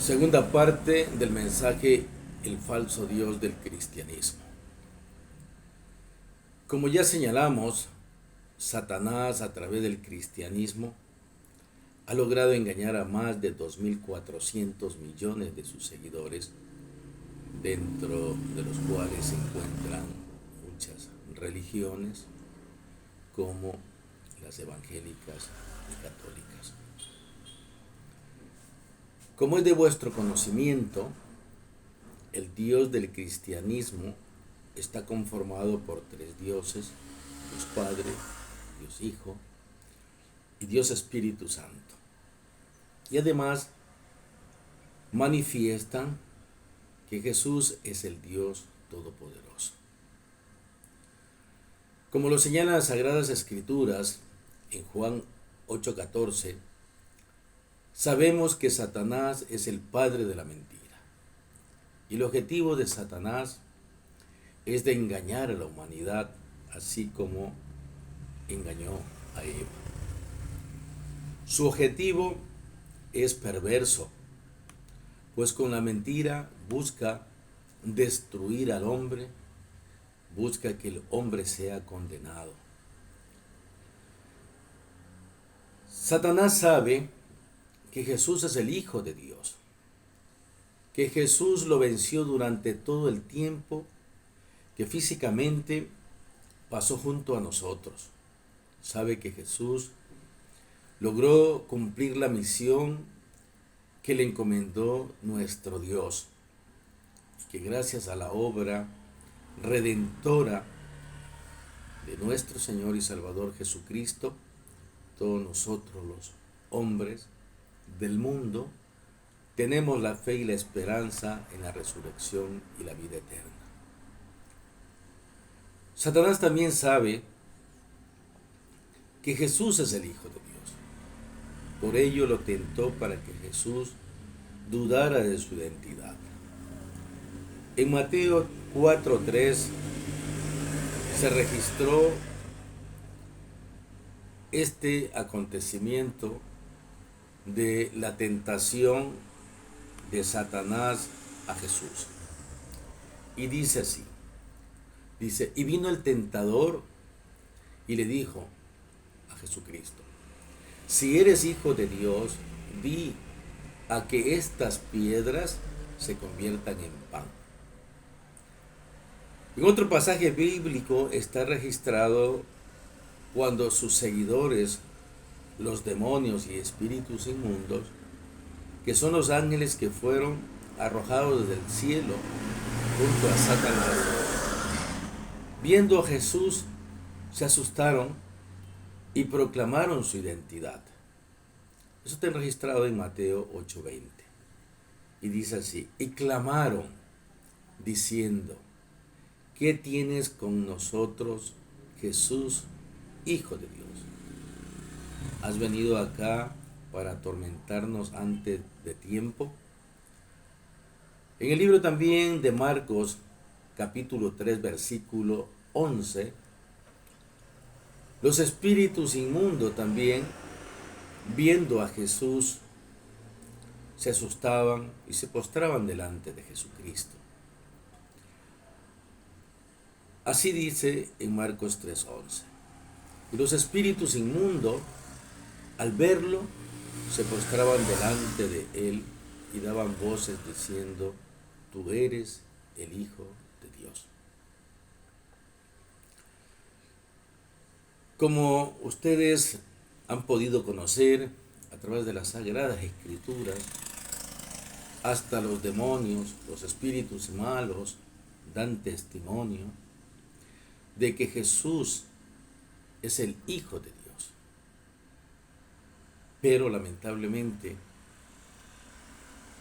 Segunda parte del mensaje: el falso Dios del cristianismo. Como ya señalamos, Satanás a través del cristianismo ha logrado engañar a más de 2.400 millones de sus seguidores, dentro de los cuales se encuentran muchas religiones como las evangélicas y católicas. Como es de vuestro conocimiento, el Dios del cristianismo está conformado por tres dioses: Dios Padre, Dios Hijo y Dios Espíritu Santo. Y además manifiestan que Jesús es el Dios Todopoderoso. Como lo señalan las Sagradas Escrituras en Juan 8:14, sabemos que Satanás es el padre de la mentira. Y el objetivo de Satanás es de engañar a la humanidad, así como engañó a Eva. Su objetivo es perverso, pues con la mentira busca destruir al hombre, busca que el hombre sea condenado. Satanás sabe que Jesús es el Hijo de Dios, que Jesús lo venció durante todo el tiempo que físicamente pasó junto a nosotros. Sabe que Jesús logró cumplir la misión que le encomendó nuestro Dios, que gracias a la obra redentora de nuestro Señor y Salvador Jesucristo, todos nosotros los hombres del mundo tenemos la fe y la esperanza en la resurrección y la vida eterna. Satanás también sabe que Jesús es el Hijo de Dios. Por ello lo tentó para que Jesús dudara de su identidad. En Mateo 4:3 se registró este acontecimiento de la tentación de Satanás a Jesús. Y dice así, y vino el tentador y le dijo a Jesucristo: si eres Hijo de Dios, di a que estas piedras se conviertan en pan. En otro pasaje bíblico está registrado cuando sus seguidores, los demonios y espíritus inmundos, que son los ángeles que fueron arrojados del cielo junto a Satanás, viendo a Jesús, se asustaron y proclamaron su identidad. Eso está registrado en Mateo 8:20. Y dice así: y clamaron diciendo: ¿qué tienes con nosotros, Jesús, Hijo de Dios? ¿Has venido acá para atormentarnos antes de tiempo? En el libro también de Marcos, capítulo 3, versículo 11, los espíritus inmundos también, viendo a Jesús, se asustaban y se postraban delante de Jesucristo. Así dice en Marcos 3:11. Y los espíritus inmundos, al verlo, se postraban delante de él y daban voces diciendo: tú eres el Hijo de Dios. Como ustedes han podido conocer a través de las Sagradas Escrituras, hasta los demonios, los espíritus malos, dan testimonio de que Jesús es el Hijo de Dios. Pero lamentablemente,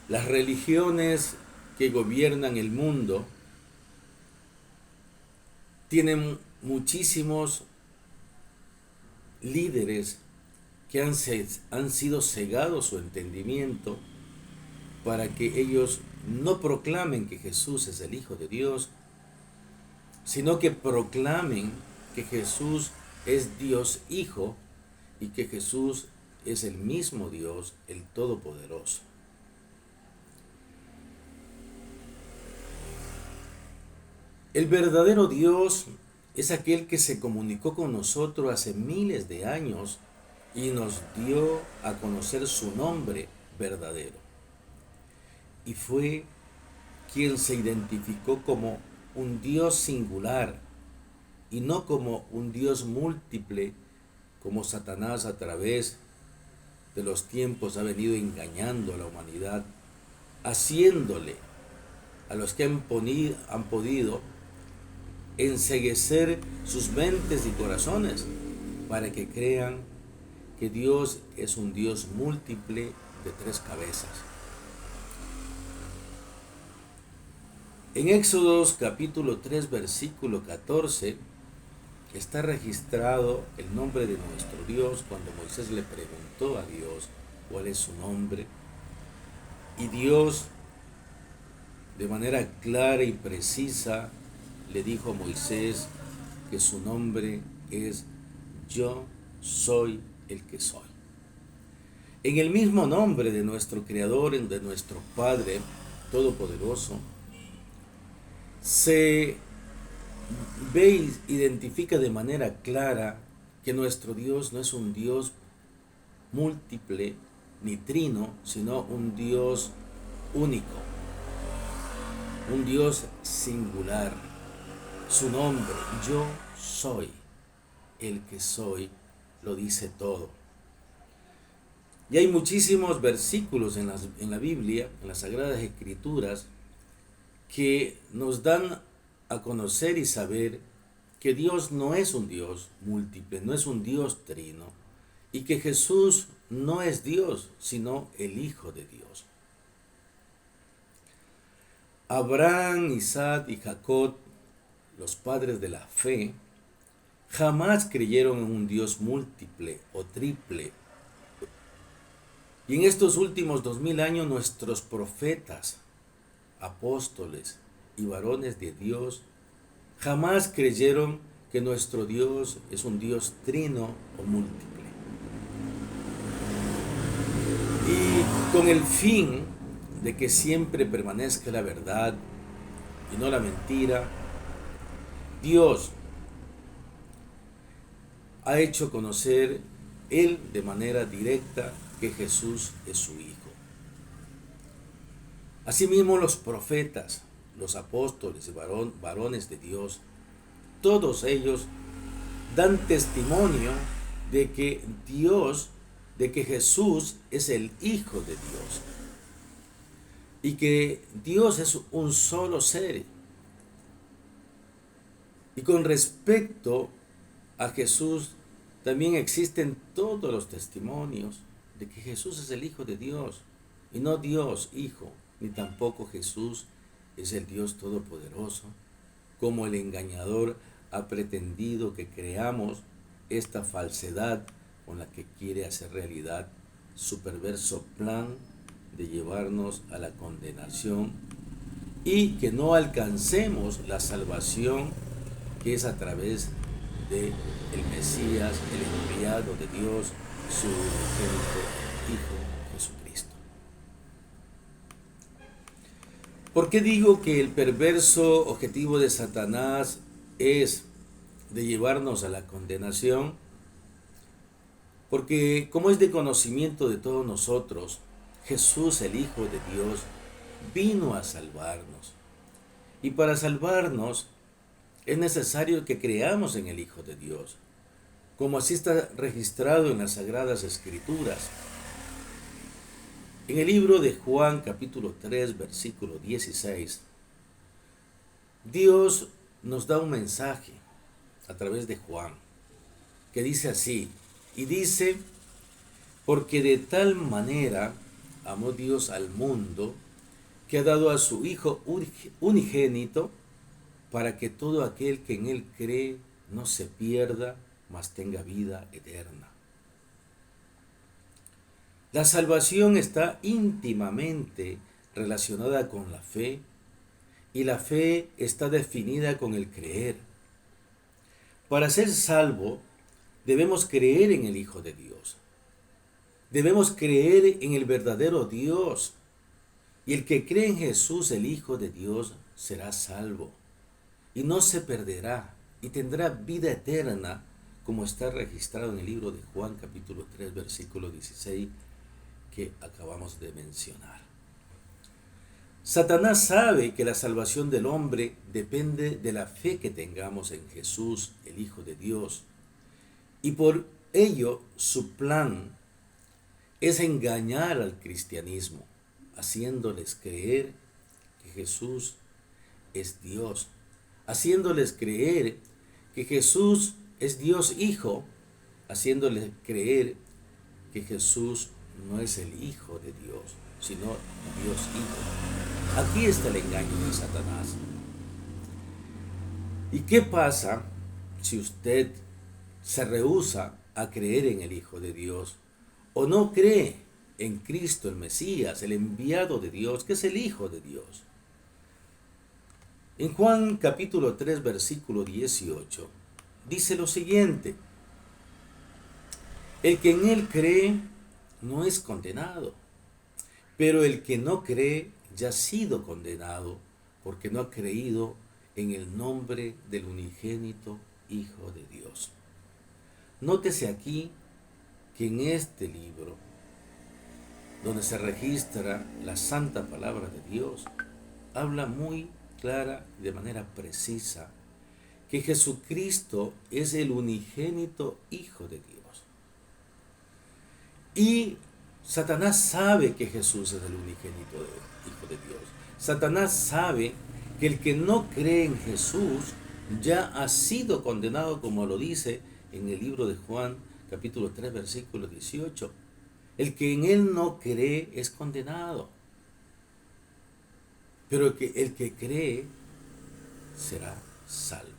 las religiones que gobiernan el mundo tienen muchísimos líderes que han sido cegados su entendimiento para que ellos no proclamen que Jesús es el Hijo de Dios, sino que proclamen que Jesús es Dios Hijo y que Jesús es el mismo Dios, el Todopoderoso. El verdadero Dios es aquel que se comunicó con nosotros hace miles de años y nos dio a conocer su nombre verdadero. Y fue quien se identificó como un Dios singular y no como un Dios múltiple, como Satanás a través de los tiempos ha venido engañando a la humanidad, haciéndole a los que han podido enceguecer sus mentes y corazones para que crean que Dios es un Dios múltiple de tres cabezas. En Éxodos capítulo 3 versículo 14 está registrado el nombre de nuestro Dios cuando Moisés le preguntó a Dios cuál es su nombre. Y Dios, de manera clara y precisa, le dijo a Moisés que su nombre es Yo soy el que soy. En el mismo nombre de nuestro Creador, de nuestro Padre Todopoderoso, se ve y identifica de manera clara que nuestro Dios no es un Dios múltiple ni trino, sino un Dios único, un Dios singular. Su nombre, yo soy el que soy, lo dice todo. Y hay muchísimos versículos en la Biblia, en las Sagradas Escrituras, que nos dan a conocer y saber que Dios no es un Dios múltiple, no es un Dios trino, y que Jesús no es Dios, sino el Hijo de Dios. Abraham, Isaac y Jacob, los padres de la fe, jamás creyeron en un Dios múltiple o triple. Y en estos últimos 2000 años nuestros profetas, apóstoles y varones de Dios jamás creyeron que nuestro Dios es un Dios trino o múltiple. Y con el fin de que siempre permanezca la verdad y no la mentira, Dios ha hecho conocer Él de manera directa que Jesús es su Hijo. Asimismo los profetas, los apóstoles y varones de Dios, todos ellos dan testimonio de que Jesús es el Hijo de Dios y que Dios es un solo ser. Y con respecto a Jesús también existen todos los testimonios de que Jesús es el Hijo de Dios y no Dios Hijo, ni tampoco Jesús es el Dios Todopoderoso, como el engañador ha pretendido que creamos esta falsedad con la que quiere hacer realidad su perverso plan de llevarnos a la condenación y que no alcancemos la salvación que es a través de el Mesías, el enviado de Dios, su unigénito Hijo Jesucristo. ¿Por qué digo que el perverso objetivo de Satanás es de llevarnos a la condenación? Porque como es de conocimiento de todos nosotros, Jesús, el Hijo de Dios, vino a salvarnos. Y para salvarnos es necesario que creamos en el Hijo de Dios, como así está registrado en las Sagradas Escrituras. En el libro de Juan capítulo 3 versículo 16, Dios nos da un mensaje a través de Juan, que dice así, y dice, porque de tal manera amó Dios al mundo, que ha dado a su Hijo unigénito, para que todo aquel que en Él cree no se pierda, mas tenga vida eterna. La salvación está íntimamente relacionada con la fe, y la fe está definida con el creer. Para ser salvo, debemos creer en el Hijo de Dios. Debemos creer en el verdadero Dios. Y el que cree en Jesús, el Hijo de Dios, será salvo. y no se perderá y tendrá vida eterna, como está registrado en el libro de Juan capítulo 3 versículo 16 que acabamos de mencionar. Satanás sabe que la salvación del hombre depende de la fe que tengamos en Jesús, el Hijo de Dios, y por ello su plan es engañar al cristianismo, haciéndoles creer que Jesús es Dios, haciéndoles creer que Jesús es Dios Hijo, haciéndoles creer que Jesús no es el Hijo de Dios, sino Dios Hijo. Aquí está el engaño de Satanás. ¿Y qué pasa si usted se rehúsa a creer en el Hijo de Dios o no cree en Cristo el Mesías, el enviado de Dios, que es el Hijo de Dios? En Juan capítulo 3 versículo 18 dice lo siguiente: el que en él cree no es condenado, pero el que no cree ya ha sido condenado porque no ha creído en el nombre del unigénito Hijo de Dios. Nótese aquí que en este libro, donde se registra la santa palabra de Dios, habla muy clara y de manera precisa que Jesucristo es el unigénito Hijo de Dios. Y Satanás sabe que Jesús es el unigénito Hijo de Dios. Satanás sabe que el que no cree en Jesús ya ha sido condenado, como lo dice en el libro de Juan, capítulo 3, versículo 18. El que en él no cree es condenado. Pero el que cree será salvo.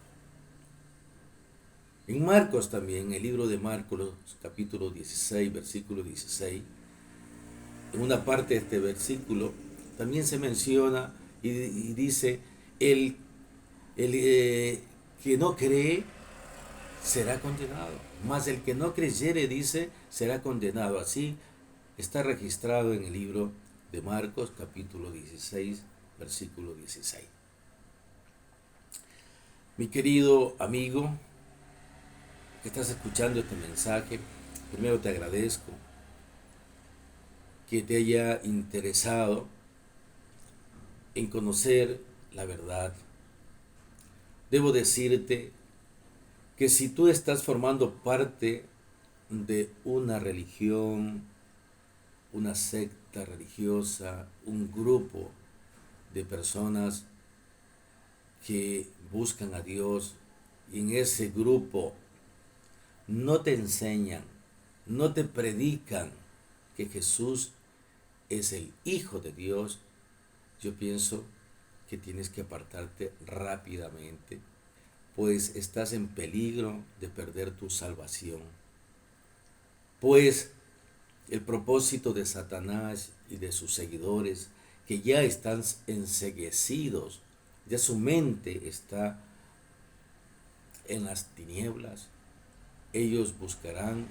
En Marcos también, en el libro de Marcos, capítulo 16, versículo 16, en una parte de este versículo también se menciona y dice, el que no cree será condenado, mas el que no creyere, dice, será condenado. Así está registrado en el libro de Marcos, capítulo 16, versículo 16. Mi querido amigo que estás escuchando este mensaje, primero te agradezco que te haya interesado en conocer la verdad. Debo decirte que si tú estás formando parte de una religión, una secta religiosa, un grupo de personas que buscan a Dios, y en ese grupo no te enseñan, no te predican que Jesús es el Hijo de Dios, yo pienso que tienes que apartarte rápidamente, pues estás en peligro de perder tu salvación. Pues el propósito de Satanás y de sus seguidores, que ya están enceguecidos, ya su mente está en las tinieblas, ellos buscarán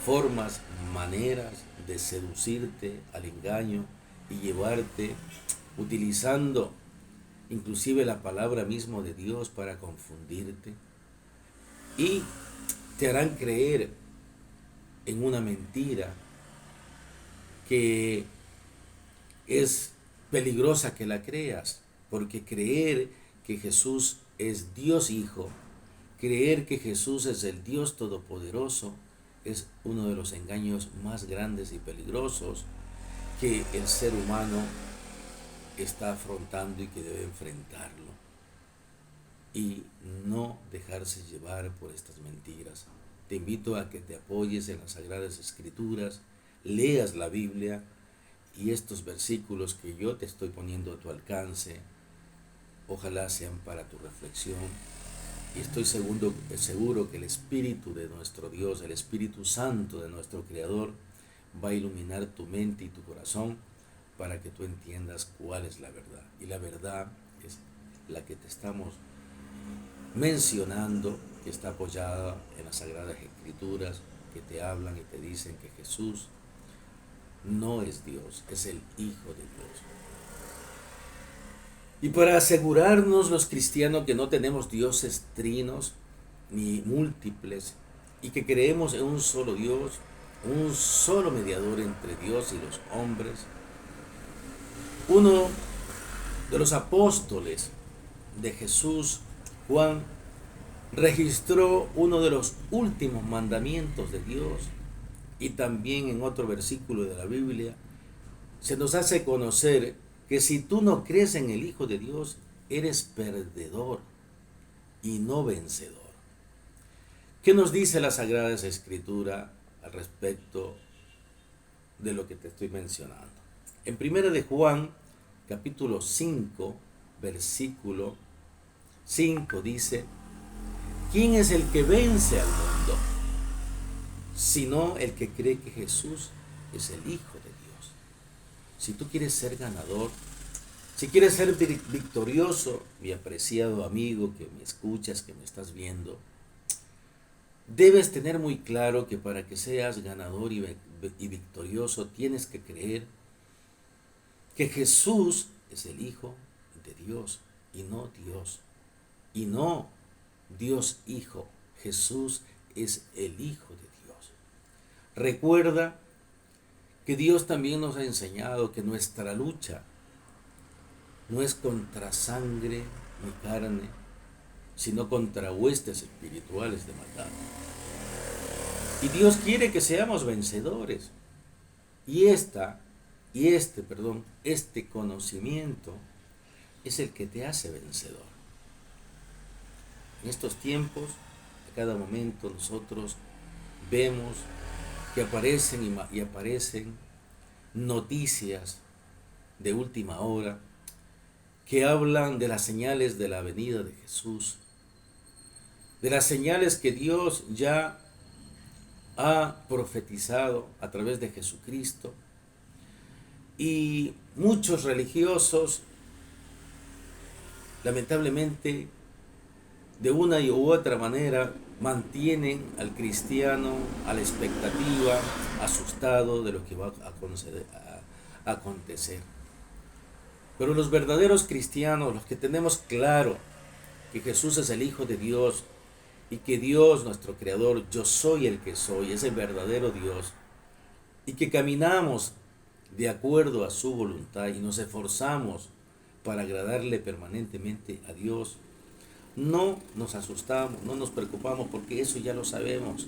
formas, maneras de seducirte al engaño y llevarte utilizando inclusive la palabra misma de Dios para confundirte, y te harán creer en una mentira que es peligrosa que la creas, porque creer que Jesús es Dios Hijo, creer que Jesús es el Dios Todopoderoso, es uno de los engaños más grandes y peligrosos que el ser humano está afrontando y que debe enfrentarlo. Y no dejarse llevar por estas mentiras. Te invito a que te apoyes en las Sagradas Escrituras, leas la Biblia, y estos versículos que yo te estoy poniendo a tu alcance, ojalá sean para tu reflexión. Y estoy seguro que el Espíritu de nuestro Dios, el Espíritu Santo de nuestro Creador, va a iluminar tu mente y tu corazón para que tú entiendas cuál es la verdad. Y la verdad es la que te estamos mencionando, que está apoyada en las Sagradas Escrituras, que te hablan y te dicen que Jesús no es Dios, es el Hijo de Dios. Y para asegurarnos los cristianos que no tenemos dioses trinos ni múltiples y que creemos en un solo Dios, un solo mediador entre Dios y los hombres, uno de los apóstoles de Jesús, Juan, registró uno de los últimos mandamientos de Dios y también en otro versículo de la Biblia se nos hace conocer que si tú no crees en el Hijo de Dios, eres perdedor y no vencedor. ¿Qué nos dice la Sagrada Escritura al respecto de lo que te estoy mencionando? En 1 de Juan, capítulo 5, versículo 5 dice: ¿quién es el que vence al mundo? Sino el que cree que Jesús es el Hijo de Dios. Si tú quieres ser ganador, si quieres ser victorioso, mi apreciado amigo que me escuchas, que me estás viendo, debes tener muy claro que para que seas ganador y victorioso tienes que creer que Jesús es el Hijo de Dios y no Dios. Y no Dios Hijo. Jesús es el Hijo de Dios. Recuerda que Dios también nos ha enseñado que nuestra lucha no es contra sangre ni carne, sino contra huestes espirituales de maldad. Y Dios quiere que seamos vencedores. Y este conocimiento es el que te hace vencedor. En estos tiempos, a cada momento nosotros vemos que aparecen y aparecen noticias de última hora que hablan de las señales de la venida de Jesús, de las señales que Dios ya ha profetizado a través de Jesucristo. Y muchos religiosos, lamentablemente, de una u otra manera, mantienen al cristiano a la expectativa, asustado de lo que va a acontecer. Pero los verdaderos cristianos, los que tenemos claro que Jesús es el Hijo de Dios y que Dios, nuestro Creador, yo soy el que soy, es el verdadero Dios, y que caminamos de acuerdo a su voluntad y nos esforzamos para agradarle permanentemente a Dios, no nos asustamos, no nos preocupamos, porque eso ya lo sabemos.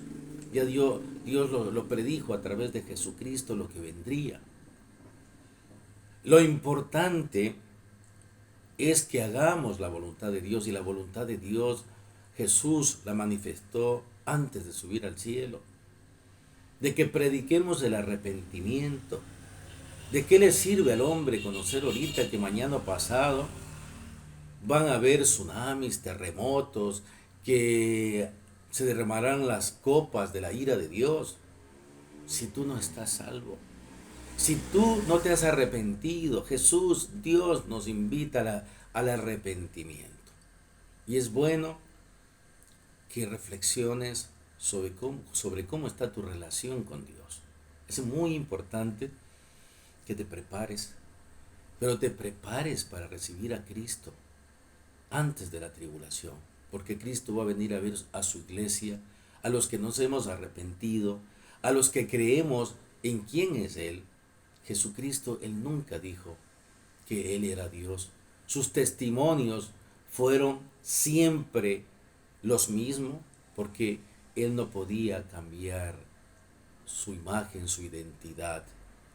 Ya Dios lo predijo a través de Jesucristo lo que vendría. Lo importante es que hagamos la voluntad de Dios, y la voluntad de Dios Jesús la manifestó antes de subir al cielo. De que prediquemos el arrepentimiento. ¿De qué le sirve al hombre conocer ahorita que mañana o pasado van a haber tsunamis, terremotos, que se derramarán las copas de la ira de Dios, si tú no estás salvo? Si tú no te has arrepentido, Jesús, Dios nos invita al arrepentimiento. Y es bueno que reflexiones sobre cómo está tu relación con Dios. Es muy importante que te prepares, pero te prepares para recibir a Cristo antes de la tribulación, porque Cristo va a venir a ver a su iglesia, a los que nos hemos arrepentido, a los que creemos en quién es Él. Jesucristo, Él nunca dijo que Él era Dios. Sus testimonios fueron siempre los mismos, porque Él no podía cambiar su imagen, su identidad.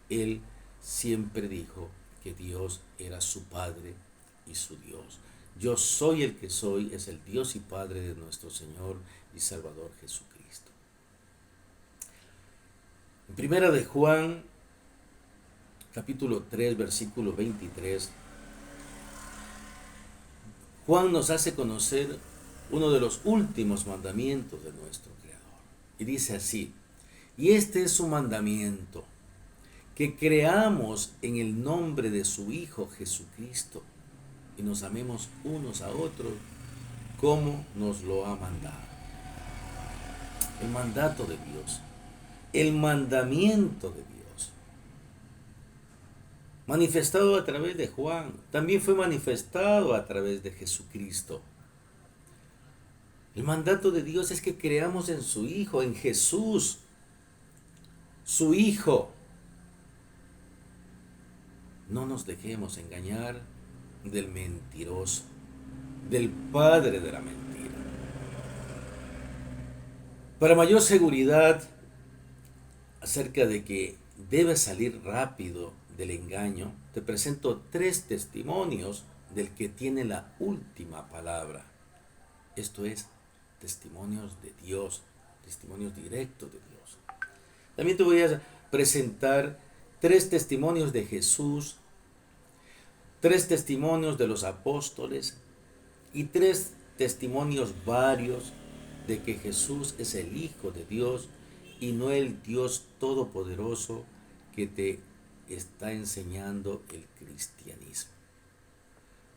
Él siempre dijo que Dios era su Padre y su Dios. Yo soy el que soy, es el Dios y Padre de nuestro Señor y Salvador Jesucristo. En 1 de Juan, capítulo 3, versículo 23, Juan nos hace conocer uno de los últimos mandamientos de nuestro Creador. Y dice así: y este es su mandamiento, que creamos en el nombre de su Hijo Jesucristo y nos amemos unos a otros como nos lo ha mandado. El mandato de Dios, el mandamiento de Dios. manifestado a través de Juan, también fue manifestado a través de Jesucristo. El mandato de Dios es que creamos en su Hijo, en Jesús, su Hijo. No nos dejemos engañar del mentiroso, del padre de la mentira. Para mayor seguridad acerca de que debes salir rápido del engaño, te presento 3 testimonios del que tiene la última palabra. Esto es, testimonios de Dios, testimonios directos de Dios. También te voy a presentar 3 testimonios de Jesús, 3 testimonios de los apóstoles y 3 testimonios varios de que Jesús es el Hijo de Dios y no el Dios Todopoderoso que te está enseñando el cristianismo.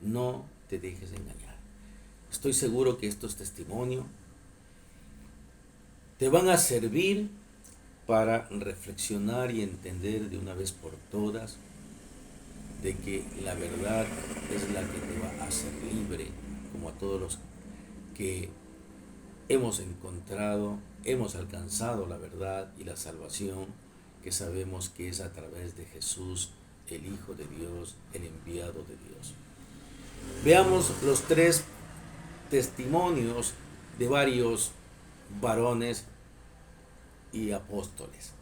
No te dejes engañar. Estoy seguro que estos testimonios te van a servir para reflexionar y entender de una vez por todas de que la verdad es la que te va a hacer libre, como a todos los que hemos encontrado, hemos alcanzado la verdad y la salvación, que sabemos que es a través de Jesús, el Hijo de Dios, el enviado de Dios. Veamos los 3 testimonios de varios varones y apóstoles.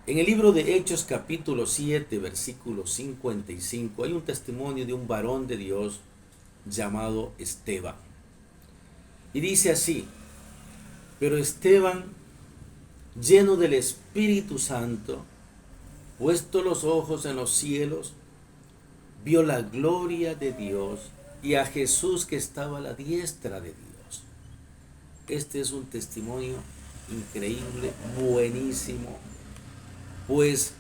En el libro de Hechos capítulo 7, versículo 55, hay un testimonio de un varón de Dios llamado Esteban. Y dice así: pero Esteban, lleno del Espíritu Santo, puesto los ojos en los cielos, vio la gloria de Dios y a Jesús que estaba a la diestra de Dios. Este es un testimonio increíble, buenísimo, pues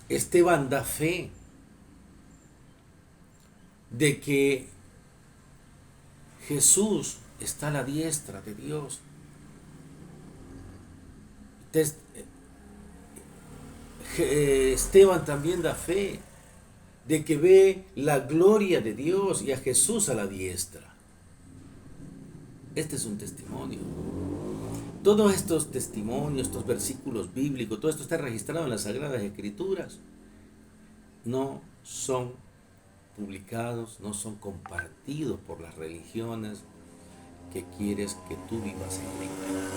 Esteban da fe de que Jesús está a la diestra de Dios. Esteban también da fe de que ve la gloria de Dios y a Jesús a la diestra. Este es un testimonio. Todos estos testimonios, estos versículos bíblicos, todo esto está registrado en las Sagradas Escrituras. No son publicados, no son compartidos por las religiones que quieres que tú vivas en ellas.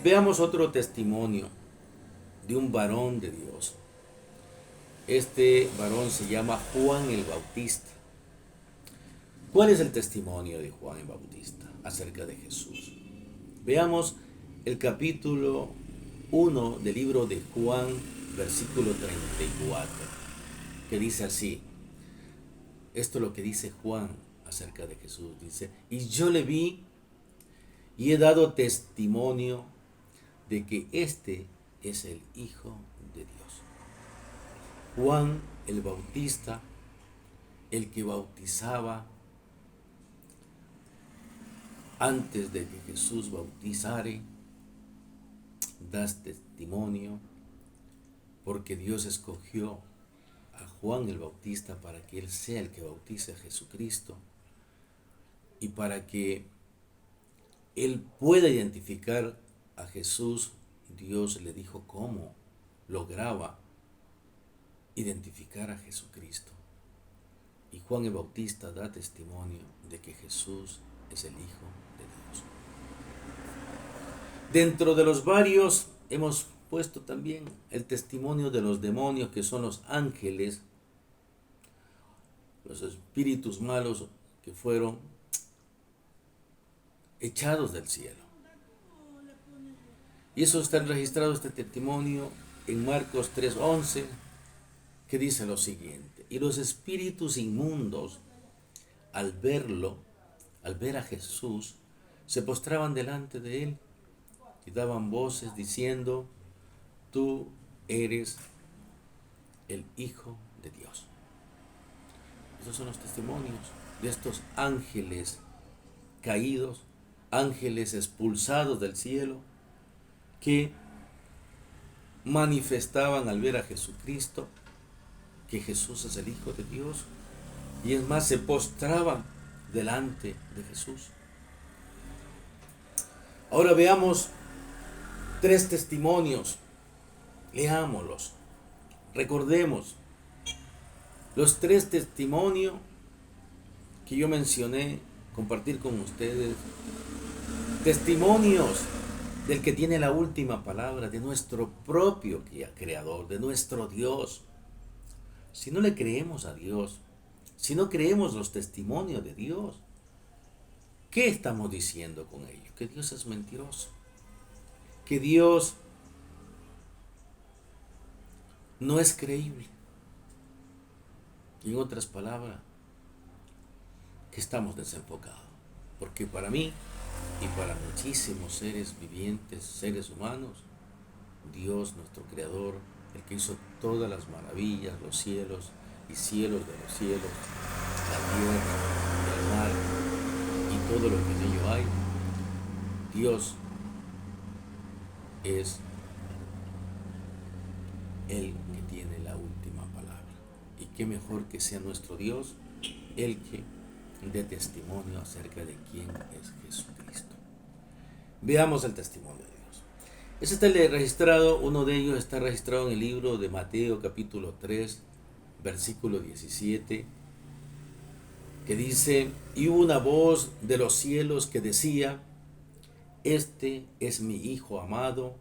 Veamos otro testimonio de un varón de Dios. Este varón se llama Juan el Bautista. ¿Cuál es el testimonio de Juan el Bautista acerca de Jesús? Veamos el capítulo 1 del libro de Juan, versículo 34, que dice así. Esto es lo que dice Juan acerca de Jesús. Dice: y yo le vi y he dado testimonio de que este es el Hijo de Dios. Juan el Bautista, el que bautizaba antes de que Jesús bautizare, das testimonio porque Dios escogió a Juan el Bautista para que él sea el que bautice a Jesucristo y para que él pueda identificar a Jesús. Dios le dijo cómo lograba identificar a Jesucristo. Y Juan el Bautista da testimonio de que Jesús es el Hijo de Dios. Dentro de los varios hemos puesto también el testimonio de los demonios, que son los ángeles, los espíritus malos que fueron echados del cielo. Y eso está registrado, este testimonio, en Marcos 3:11, que dice lo siguiente: y los espíritus inmundos, al verlo, al ver a Jesús, se postraban delante de él y daban voces diciendo: tú eres el Hijo de Dios. Esos son los testimonios de estos ángeles caídos, ángeles expulsados del cielo, que manifestaban al ver a Jesucristo que Jesús es el Hijo de Dios. Y es más, se postraban delante de Jesús. Ahora veamos 3 testimonios. Leámoslos. Recordemos los 3 testimonios que yo mencioné, compartir con ustedes. Testimonios del que tiene la última palabra, de nuestro propio Creador, de nuestro Dios. Si no le creemos a Dios, si no creemos los testimonios de Dios, ¿qué estamos diciendo con ello? Que Dios es mentiroso, que Dios no es creíble. Y en otras palabras, que estamos desenfocados. Porque para mí y para muchísimos seres vivientes, seres humanos, Dios, nuestro Creador, el que hizo todas las maravillas, los cielos y cielos de los cielos, la tierra, el mar y todo lo que en ello hay, Dios es el que tiene la última palabra. Y qué mejor que sea nuestro Dios el que dé testimonio acerca de quién es Jesucristo. Veamos el testimonio de Dios. Ese está registrado, uno de ellos está registrado en el libro de Mateo capítulo 3, versículo 17, que dice: y hubo una voz de los cielos que decía: este es mi Hijo amado,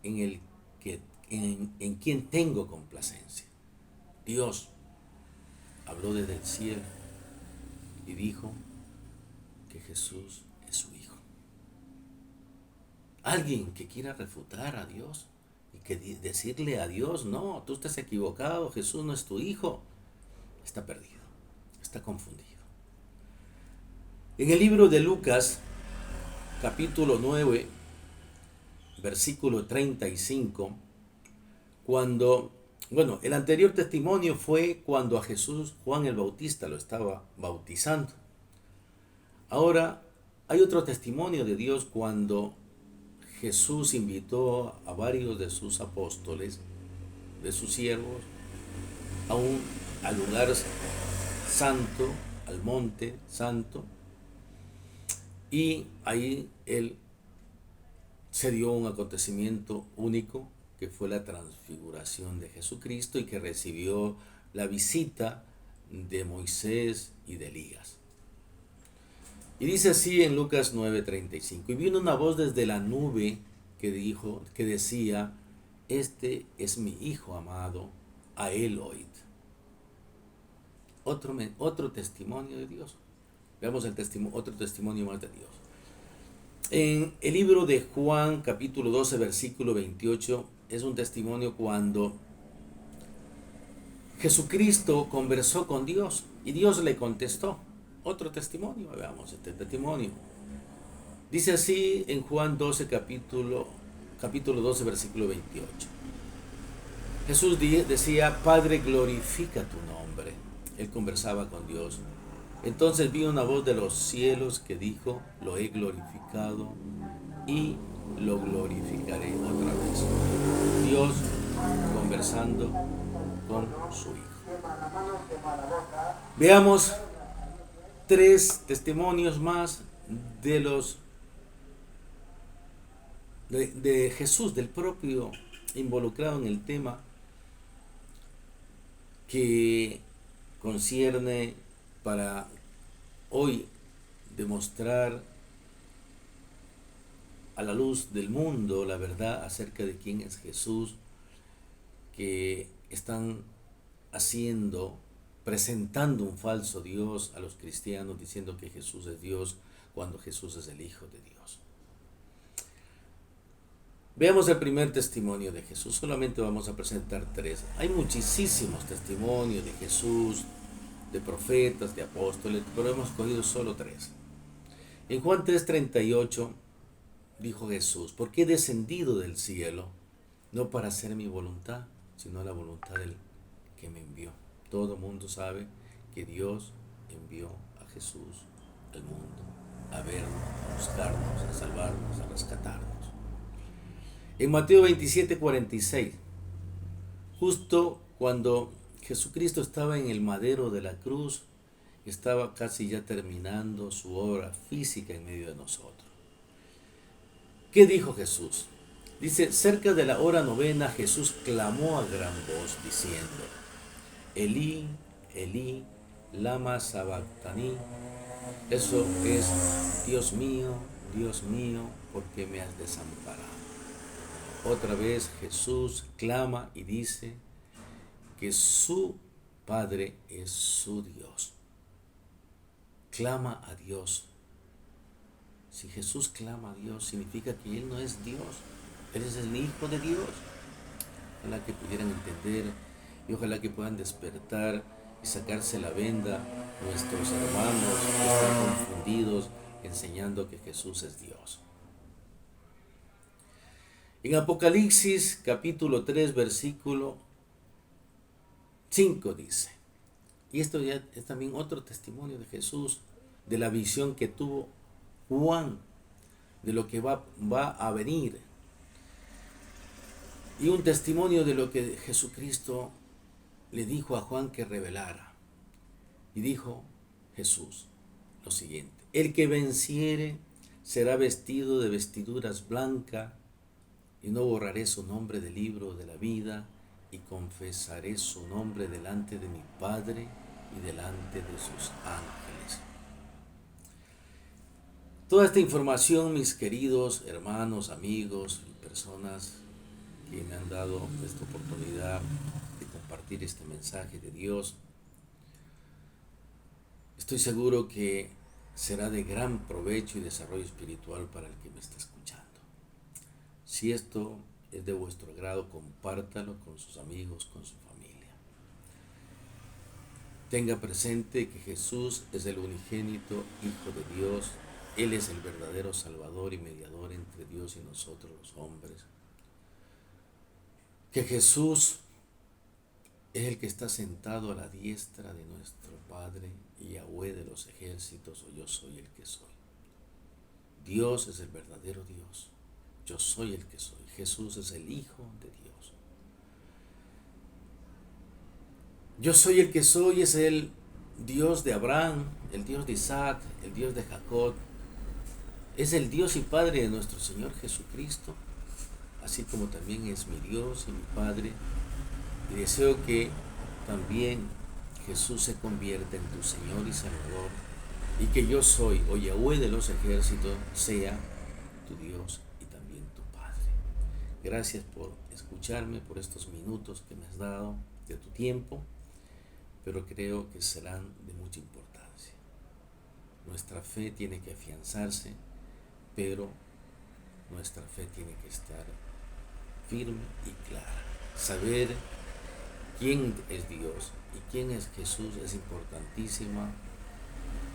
en quien tengo complacencia. Dios habló desde el cielo y dijo que Jesús es su Hijo. Alguien que quiera refutar a Dios y que decirle a Dios: no, tú estás equivocado, Jesús no es tu Hijo, está perdido, está confundido. En el libro de Lucas, capítulo 9, versículo 35, el anterior testimonio fue cuando a Jesús Juan el Bautista lo estaba bautizando. Ahora hay otro testimonio de Dios cuando Jesús invitó a varios de sus apóstoles, de sus siervos, al lugar santo, al monte santo, y ahí se dio un acontecimiento único, que fue la transfiguración de Jesucristo, y que recibió la visita de Moisés y de Elías. Y dice así en Lucas 9:35: y vino una voz desde la nube que decía: este es mi Hijo amado, a él oíd. Otro testimonio de Dios. Veamos otro testimonio más de Dios. En el libro de Juan, capítulo 12, versículo 28, es un testimonio cuando Jesucristo conversó con Dios y Dios le contestó. Otro testimonio, veamos este testimonio. Dice así en Juan 12, capítulo 12, versículo 28. Jesús decía: Padre, glorifica tu nombre. Él conversaba con Dios. Entonces vino una voz de los cielos que dijo: lo he glorificado y lo glorificaré otra vez. Dios conversando con su Hijo. Veamos 3 testimonios más de Jesús, del propio involucrado en el tema que concierne para hoy demostrar a la luz del mundo la verdad acerca de quién es Jesús, que están presentando un falso Dios a los cristianos, diciendo que Jesús es Dios cuando Jesús es el Hijo de Dios. Veamos el primer testimonio de Jesús. Solamente vamos a presentar 3. Hay muchísimos testimonios de Jesús, de profetas, de apóstoles, pero hemos cogido solo 3. En Juan 3:38 dijo Jesús: porque he descendido del cielo, no para hacer mi voluntad, sino la voluntad del que me envió. Todo el mundo sabe que Dios envió a Jesús al mundo a vernos, a buscarnos, a salvarnos, a rescatarnos. En Mateo 27:46, justo cuando Jesucristo estaba en el madero de la cruz, estaba casi ya terminando su obra física en medio de nosotros. ¿Qué dijo Jesús? Dice, cerca de la hora novena, Jesús clamó a gran voz diciendo, Elí, Elí, lama sabactani. Eso es, Dios mío, ¿por qué me has desamparado? Otra vez Jesús clama y dice que su Padre es su Dios. Clama a Dios. Si Jesús clama a Dios, significa que Él no es Dios. Él es el Hijo de Dios. Ojalá que pudieran entender y ojalá que puedan despertar y sacarse la venda nuestros hermanos que están confundidos enseñando que Jesús es Dios. En Apocalipsis capítulo 3 versículo 5 dice, y esto ya es también otro testimonio de Jesús, de la visión que tuvo Juan, de lo que va a venir, y un testimonio de lo que Jesucristo le dijo a Juan que revelara. Y dijo Jesús lo siguiente, el que venciere será vestido de vestiduras blancas, y no borraré su nombre del libro de la vida, y confesaré su nombre delante de mi Padre y delante de sus ángeles. Toda esta información, mis queridos hermanos, amigos y personas que me han dado esta oportunidad de compartir este mensaje de Dios, estoy seguro que será de gran provecho y desarrollo espiritual para el que me está escuchando. Si esto es de vuestro agrado, compártalo con sus amigos, con su familia. Tenga presente que Jesús es el unigénito Hijo de Dios. Él es el verdadero Salvador y mediador entre Dios y nosotros los hombres. Que Jesús es el que está sentado a la diestra de nuestro Padre y Yahweh de los ejércitos, o yo soy el que soy. Dios es el verdadero Dios. Yo soy el que soy. Jesús es el Hijo de Dios. Yo soy el que soy es el Dios de Abraham, el Dios de Isaac, el Dios de Jacob. Es el Dios y Padre de nuestro Señor Jesucristo, así como también es mi Dios y mi Padre. Y deseo que también Jesús se convierta en tu Señor y Salvador, y que yo soy, o Yahweh de los ejércitos, sea tu Dios y también tu Padre. Gracias por escucharme, por estos minutos que me has dado de tu tiempo, pero creo que serán de mucha importancia. Nuestra fe tiene que afianzarse, pero nuestra fe tiene que estar firme y clara. Saber quién es Dios y quién es Jesús es importantísima.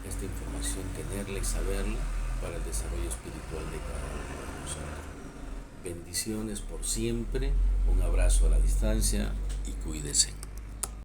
Esta información, tenerla y saberla para el desarrollo espiritual de cada uno de nosotros. Bendiciones por siempre, un abrazo a la distancia y cuídese.